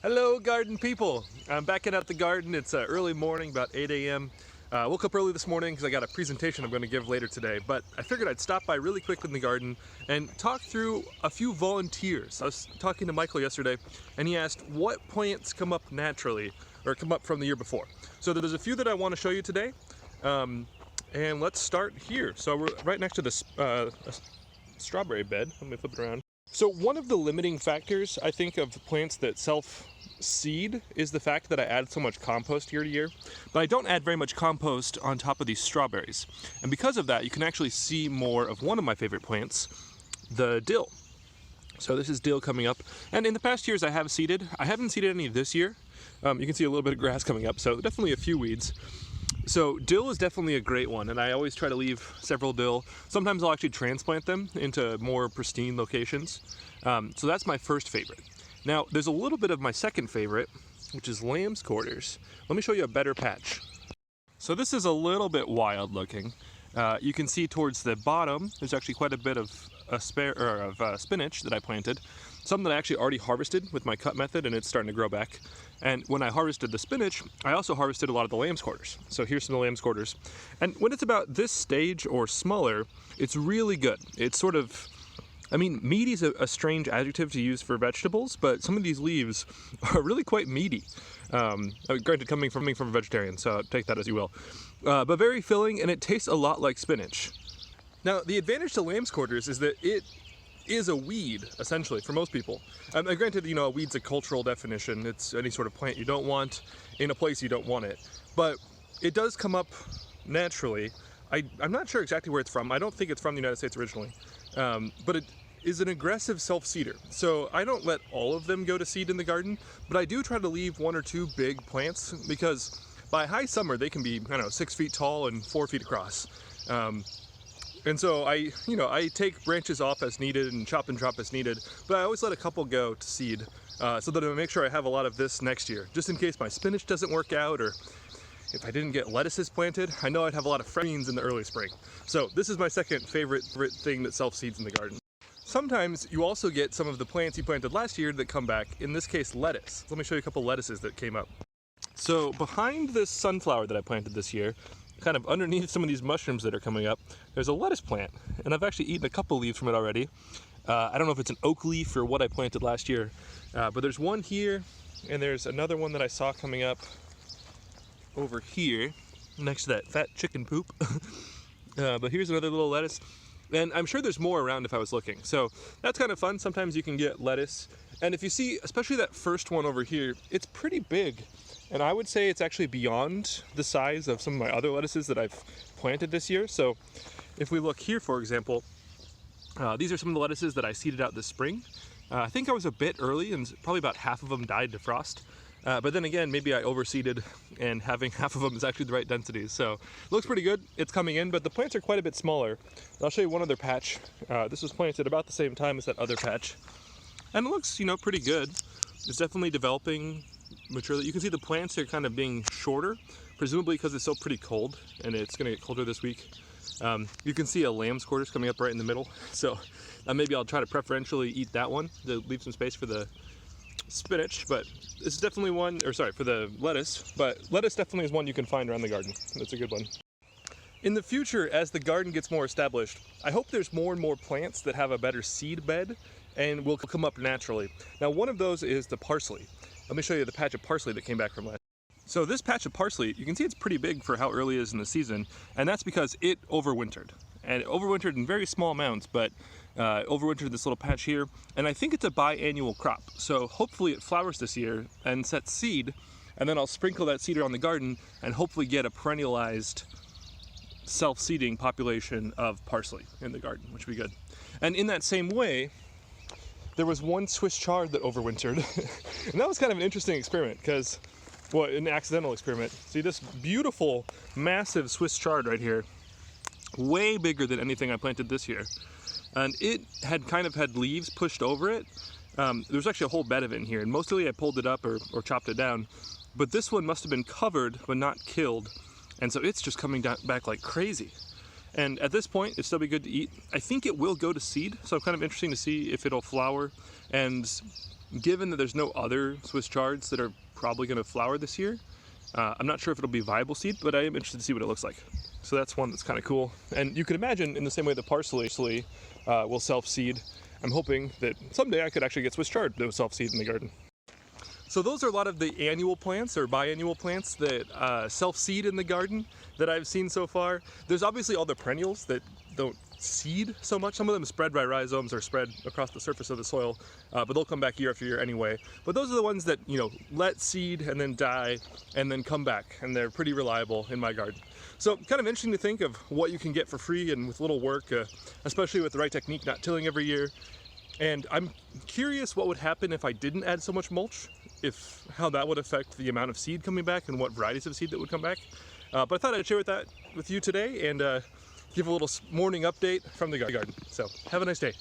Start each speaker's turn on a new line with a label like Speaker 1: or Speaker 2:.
Speaker 1: Hello garden people! I'm back at the garden. It's early morning, about 8 a.m. Woke up early this morning because I got a presentation I'm going to give later today, but I figured I'd stop by really quick in the garden and talk through a few volunteers. I was talking to Michael yesterday and he asked what plants come up naturally or come up from the year before. So there's a few that I want to show you today, and let's start here. So we're right next to this strawberry bed. Let me flip it around. So one of the limiting factors, I think, of plants that self-seed is the fact that I add so much compost year to year, but I don't add very much compost on top of these strawberries. And because of that, you can actually see more of one of my favorite plants, the dill. So this is dill coming up, and in the past years I have seeded. I haven't seeded any this year. You can see a little bit of grass coming up, so definitely a few weeds. So dill is definitely a great one, and I always try to leave several dill. Sometimes I'll actually transplant them into more pristine locations. So that's my first favorite. Now there's a little bit of my second favorite, which is lamb's quarters. Let me show you a better patch. So this is a little bit wild looking. You can see towards the bottom there's actually quite a bit of spinach that I planted. Some that I actually already harvested with my cut method, and it's starting to grow back. And when I harvested the spinach, I also harvested a lot of the lamb's quarters. So here's some of the lamb's quarters. And when it's about this stage or smaller, it's really good. It's sort of, I mean, meaty is a strange adjective to use for vegetables, but some of these leaves are really quite meaty. Granted, coming from a vegetarian, so take that as you will. But very filling, and it tastes a lot like spinach. Now, the advantage to lamb's quarters is that it is a weed, essentially, for most people. Granted, a weed's a cultural definition. It's any sort of plant you don't want in a place you don't want it. But it does come up naturally. I'm not sure exactly where it's from. I don't think it's from the United States originally. But it is an aggressive self-seeder. So I don't let all of them go to seed in the garden, but I do try to leave one or two big plants because by high summer they can be, 6 feet tall and 4 feet across. And so I take branches off as needed and chop and drop as needed, but I always let a couple go to seed so that I make sure I have a lot of this next year, just in case my spinach doesn't work out, or if I didn't get lettuces planted, I know I'd have a lot of fresh greens in the early spring. So this is my second favorite thing that self-seeds in the garden. Sometimes you also get some of the plants you planted last year that come back, in this case lettuce. Let me show you a couple lettuces that came up. So behind this sunflower that I planted this year, kind of underneath some of these mushrooms that are coming up, there's a lettuce plant, and I've actually eaten a couple leaves from it already. I don't know if it's an oak leaf or what I planted last year, but there's one here, and there's another one that I saw coming up over here next to that fat chicken poop. But here's another little lettuce, and I'm sure there's more around if I was looking. So that's kind of fun. Sometimes you can get lettuce, and if you see, especially that first one over here, it's pretty big. And I would say it's actually beyond the size of some of my other lettuces that I've planted this year. So if we look here, for example, these are some of the lettuces that I seeded out this spring. I think I was a bit early, and probably about half of them died to frost. But then again, maybe I overseeded, and having half of them is actually the right density. So it looks pretty good. It's coming in, but the plants are quite a bit smaller. I'll show you one other patch. This was planted about the same time as that other patch. And it looks, pretty good. It's definitely developing maturely. You can see the plants are kind of being shorter, presumably because it's still pretty cold, and it's going to get colder this week. You can see a lamb's quarters coming up right in the middle, so maybe I'll try to preferentially eat that one to leave some space for the spinach. But this is definitely one, or sorry, for the lettuce, but lettuce definitely is one you can find around the garden. That's a good one. In the future, as the garden gets more established, I hope there's more and more plants that have a better seed bed and will come up naturally. Now, one of those is the parsley. Let me show you the patch of parsley that came back from last. So this patch of parsley, you can see it's pretty big for how early it is in the season, and that's because it overwintered. And it overwintered in very small amounts, but overwintered this little patch here, and I think it's a biannual crop. So hopefully it flowers this year and sets seed, and then I'll sprinkle that seed around the garden and hopefully get a perennialized self-seeding population of parsley in the garden, which would be good. And in that same way, there was one Swiss chard that overwintered, and that was kind of an interesting experiment because, well, an accidental experiment. See this beautiful, massive Swiss chard right here, way bigger than anything I planted this year, and it had kind of had leaves pushed over it. There was actually a whole bed of it in here, and mostly I pulled it up or chopped it down, but this one must have been covered but not killed, and so it's just coming back like crazy. And at this point, it'd still be good to eat. I think it will go to seed, so I'm kind of interested to see if it'll flower and given that there's no other Swiss chards that are probably going to flower this year, I'm not sure if it'll be viable seed, but I am interested to see what it looks like. So that's one that's kind of cool. And you can imagine in the same way that parsley will self-seed, I'm hoping that someday I could actually get Swiss chard that will self-seed in the garden. So those are a lot of the annual plants or biennial plants that self-seed in the garden that I've seen so far. There's obviously all the perennials that don't seed so much. Some of them spread by rhizomes or spread across the surface of the soil, but they'll come back year after year anyway. But those are the ones that, you know, let seed and then die and then come back, and they're pretty reliable in my garden. So kind of interesting to think of what you can get for free and with little work, especially with the right technique, not tilling every year. And I'm curious what would happen if I didn't add so much mulch, how that would affect the amount of seed coming back and what varieties of seed that would come back. But I thought I'd share that with you today and give a little morning update from the garden. So have a nice day.